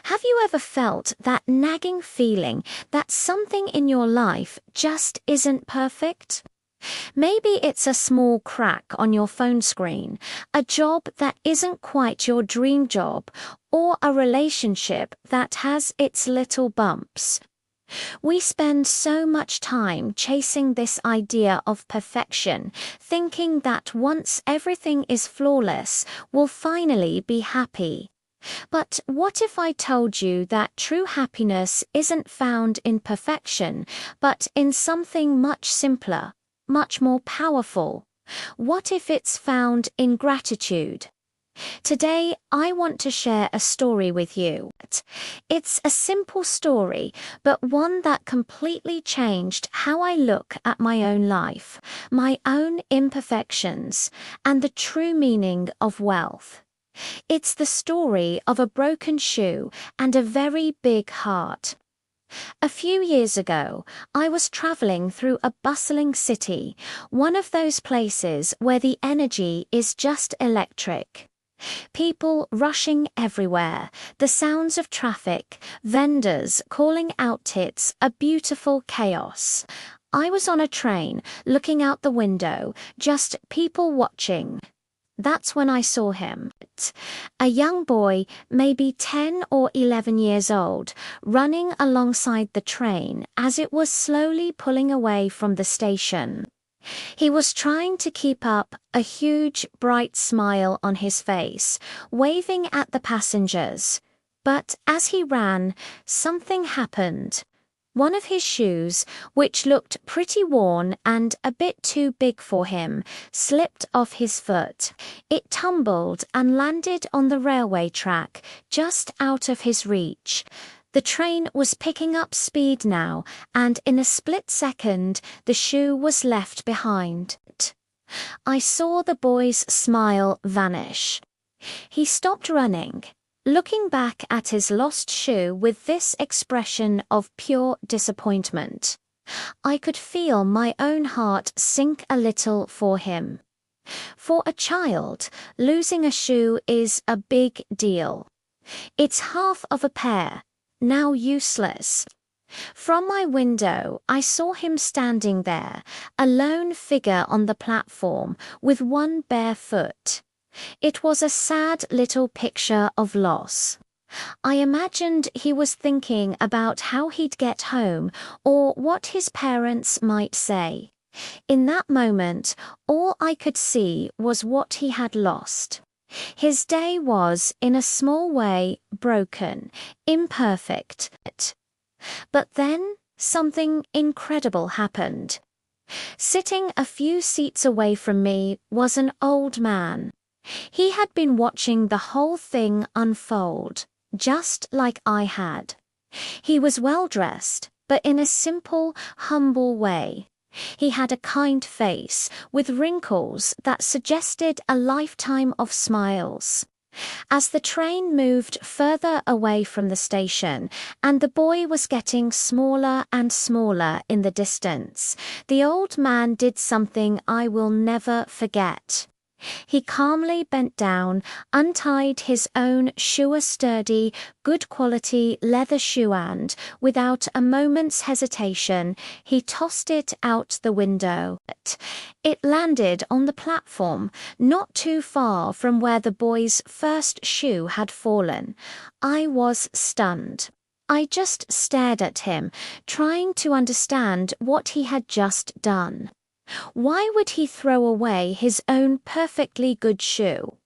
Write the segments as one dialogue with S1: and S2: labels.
S1: Have you ever felt that nagging feeling that something in your life just isn't perfect? Maybe it's a small crack on your phone screen, a job that isn't quite your dream job, or a relationship that has its little bumps. We spend so much time chasing this idea of perfection, thinking that once everything is flawless, we'll finally be happy. But what if I told you that true happiness isn't found in perfection, but in something much simpler, much more powerful? What if it's found in gratitude? Today, I want to share a story with you. It's a simple story, but one that completely changed how I look at my own life, my own imperfections, and the true meaning of wealth. It's the story of a broken shoe and a very big heart. A few years ago, I was traveling through a bustling city, one of those places where the energy is just electric. People rushing everywhere, the sounds of traffic, vendors calling out tits, a beautiful chaos. I was on a train, looking out the window, just people watching. That's when I saw him. A young boy, maybe 10 or 11 years old, running alongside the train as it was slowly pulling away from the station. He was trying to keep up a huge, bright smile on his face, waving at the passengers. But as he ran, something happened. One of his shoes, which looked pretty worn and a bit too big for him, slipped off his foot. It tumbled and landed on the railway track, just out of his reach. The train was picking up speed now, and in a split second, the shoe was left behind. I saw the boy's smile vanish. He stopped running, looking back at his lost shoe with this expression of pure disappointment. I could feel my own heart sink a little for him. For a child, losing a shoe is a big deal. It's half of a pair, now useless. From my window, I saw him standing there, a lone figure on the platform, with one bare foot. It was a sad little picture of loss. I imagined he was thinking about how he'd get home or what his parents might say. In that moment, all I could see was what he had lost. His day was, in a small way, broken, imperfect. But then, something incredible happened. Sitting a few seats away from me was an old man. He had been watching the whole thing unfold, just like I had. He was well dressed, but in a simple, humble way. He had a kind face, with wrinkles that suggested a lifetime of smiles. As the train moved further away from the station, and the boy was getting smaller and smaller in the distance, the old man did something I will never forget. He calmly bent down, untied his own sturdy, good-quality leather shoe and, without a moment's hesitation, he tossed it out the window. It landed on the platform, not too far from where the boy's first shoe had fallen. I was stunned. I just stared at him, trying to understand what he had just done. Why would he throw away his own perfectly good shoe?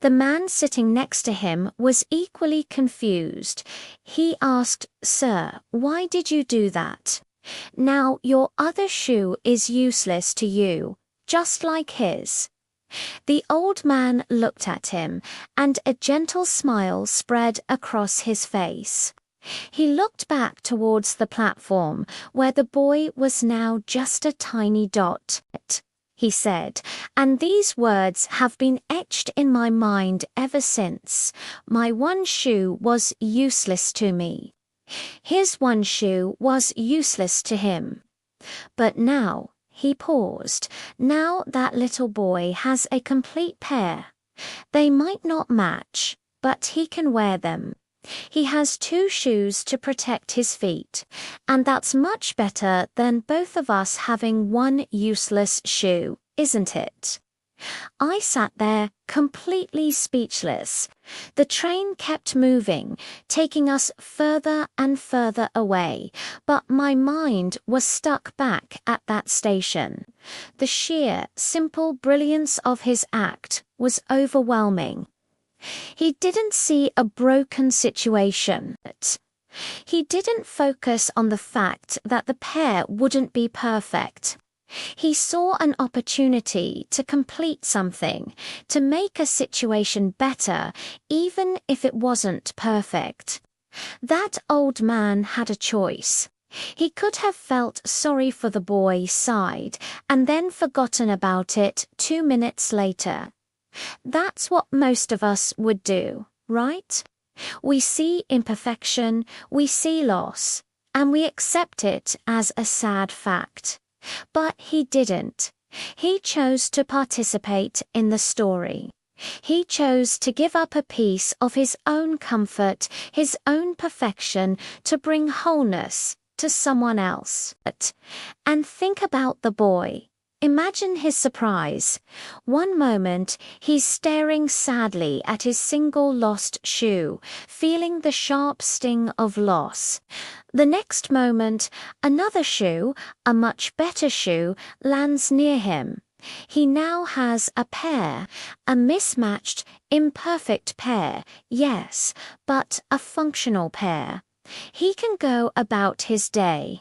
S1: The man sitting next to him was equally confused. He asked, "Sir, why did you do that? Now your other shoe is useless to you, just like his." The old man looked at him, and a gentle smile spread across his face. He looked back towards the platform, where the boy was now just a tiny dot. He said, and these words have been etched in my mind ever since. My one shoe was useless to me. His one shoe was useless to him. But now, he paused, now that little boy has a complete pair. They might not match, but he can wear them. He has two shoes to protect his feet, and that's much better than both of us having one useless shoe, isn't it? I sat there completely speechless. The train kept moving, taking us further and further away, but my mind was stuck back at that station. The sheer, simple brilliance of his act was overwhelming. He didn't see a broken situation. He didn't focus on the fact that the pair wouldn't be perfect. He saw an opportunity to complete something, to make a situation better, even if it wasn't perfect. That old man had a choice. He could have felt sorry for the boy, sighed, and then forgotten about it 2 minutes later. That's what most of us would do, right? We see imperfection, we see loss, and we accept it as a sad fact. But he didn't. He chose to participate in the story. He chose to give up a piece of his own comfort, his own perfection, to bring wholeness to someone else. And think about the boy. Imagine his surprise. One moment, he's staring sadly at his single lost shoe, feeling the sharp sting of loss. The next moment, another shoe, a much better shoe, lands near him. He now has a pair, a mismatched, imperfect pair, yes, but a functional pair. He can go about his day.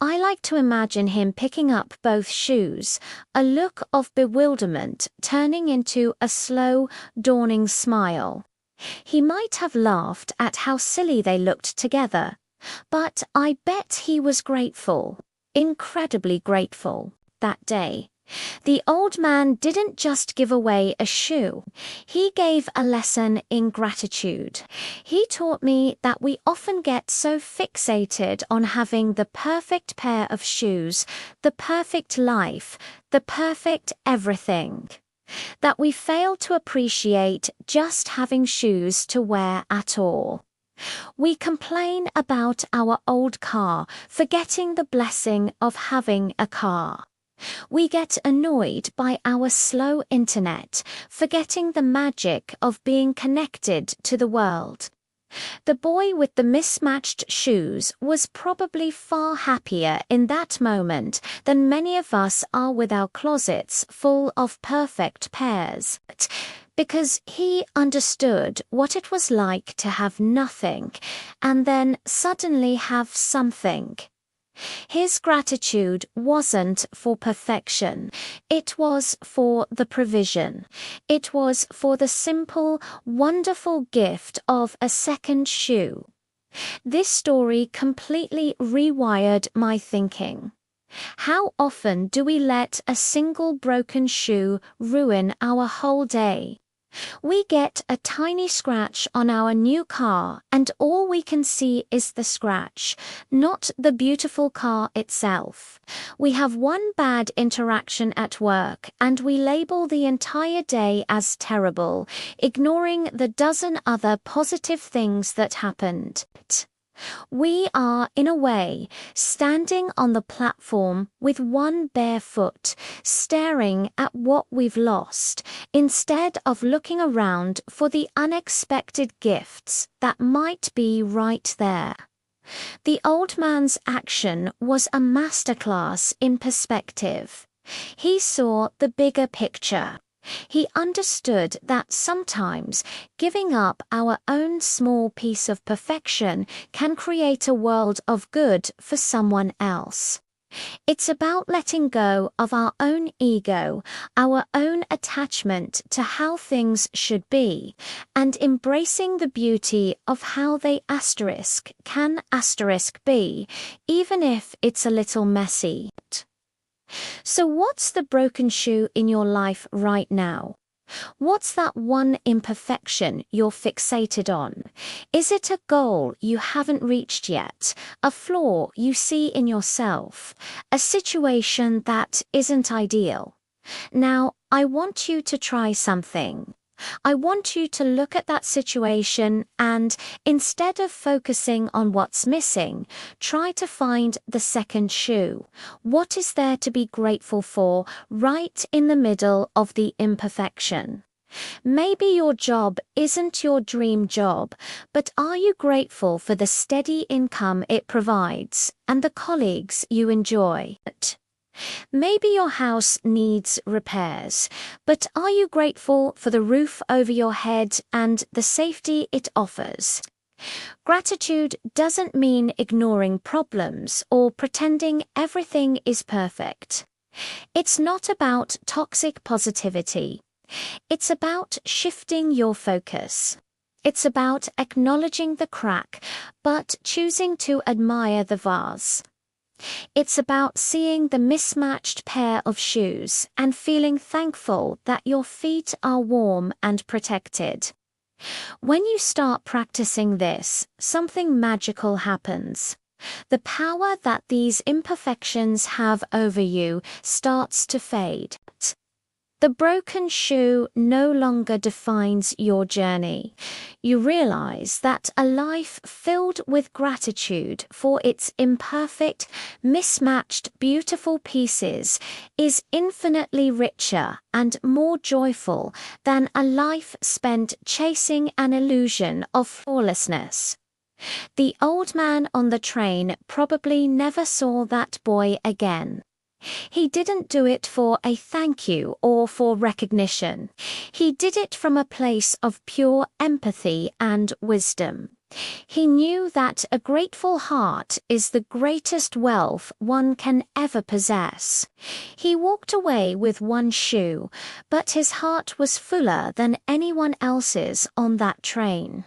S1: I like to imagine him picking up both shoes, a look of bewilderment turning into a slow, dawning smile. He might have laughed at how silly they looked together, but I bet he was grateful, incredibly grateful, that day. The old man didn't just give away a shoe. He gave a lesson in gratitude. He taught me that we often get so fixated on having the perfect pair of shoes, the perfect life, the perfect everything, that we fail to appreciate just having shoes to wear at all. We complain about our old car, forgetting the blessing of having a car. We get annoyed by our slow internet, forgetting the magic of being connected to the world. The boy with the mismatched shoes was probably far happier in that moment than many of us are with our closets full of perfect pairs, because he understood what it was like to have nothing and then suddenly have something. His gratitude wasn't for perfection. It was for the provision. It was for the simple, wonderful gift of a second shoe. This story completely rewired my thinking. How often do we let a single broken shoe ruin our whole day? We get a tiny scratch on our new car and all we can see is the scratch, not the beautiful car itself. We have one bad interaction at work and we label the entire day as terrible, ignoring the dozen other positive things that happened. We are, in a way, standing on the platform with one bare foot, staring at what we've lost, instead of looking around for the unexpected gifts that might be right there. The old man's action was a masterclass in perspective. He saw the bigger picture. He understood that sometimes giving up our own small piece of perfection can create a world of good for someone else. It's about letting go of our own ego, our own attachment to how things should be, and embracing the beauty of how they can be, even if it's a little messy. So what's the broken shoe in your life right now? What's that one imperfection you're fixated on? Is it a goal you haven't reached yet? A flaw you see in yourself? A situation that isn't ideal? Now, I want you to try something. I want you to look at that situation and, instead of focusing on what's missing, try to find the second shoe. What is there to be grateful for right in the middle of the imperfection? Maybe your job isn't your dream job, but are you grateful for the steady income it provides and the colleagues you enjoy? Maybe your house needs repairs, but are you grateful for the roof over your head and the safety it offers? Gratitude doesn't mean ignoring problems or pretending everything is perfect. It's not about toxic positivity. It's about shifting your focus. It's about acknowledging the crack, but choosing to admire the vase. It's about seeing the mismatched pair of shoes and feeling thankful that your feet are warm and protected. When you start practicing this, something magical happens. The power that these imperfections have over you starts to fade. The broken shoe no longer defines your journey. You realize that a life filled with gratitude for its imperfect, mismatched, beautiful pieces is infinitely richer and more joyful than a life spent chasing an illusion of flawlessness. The old man on the train probably never saw that boy again. He didn't do it for a thank you or for recognition. He did it from a place of pure empathy and wisdom. He knew that a grateful heart is the greatest wealth one can ever possess. He walked away with one shoe, but his heart was fuller than anyone else's on that train.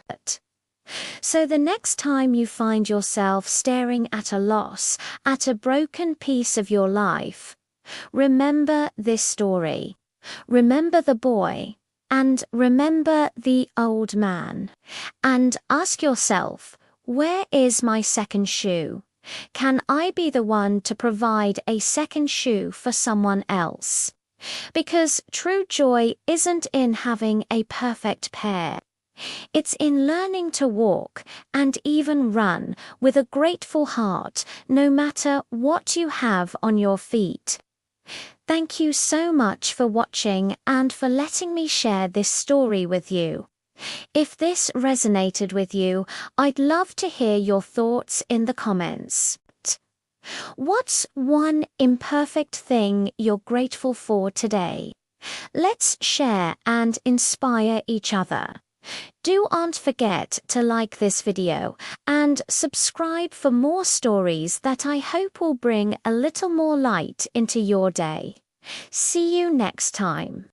S1: So the next time you find yourself staring at a loss, at a broken piece of your life, remember this story. Remember the boy, and remember the old man. And ask yourself, where is my second shoe? Can I be the one to provide a second shoe for someone else? Because true joy isn't in having a perfect pair. It's in learning to walk and even run with a grateful heart, no matter what you have on your feet. Thank you so much for watching and for letting me share this story with you. If this resonated with you, I'd love to hear your thoughts in the comments. What's one imperfect thing you're grateful for today? Let's share and inspire each other. Don't forget to like this video and subscribe for more stories that I hope will bring a little more light into your day. See you next time.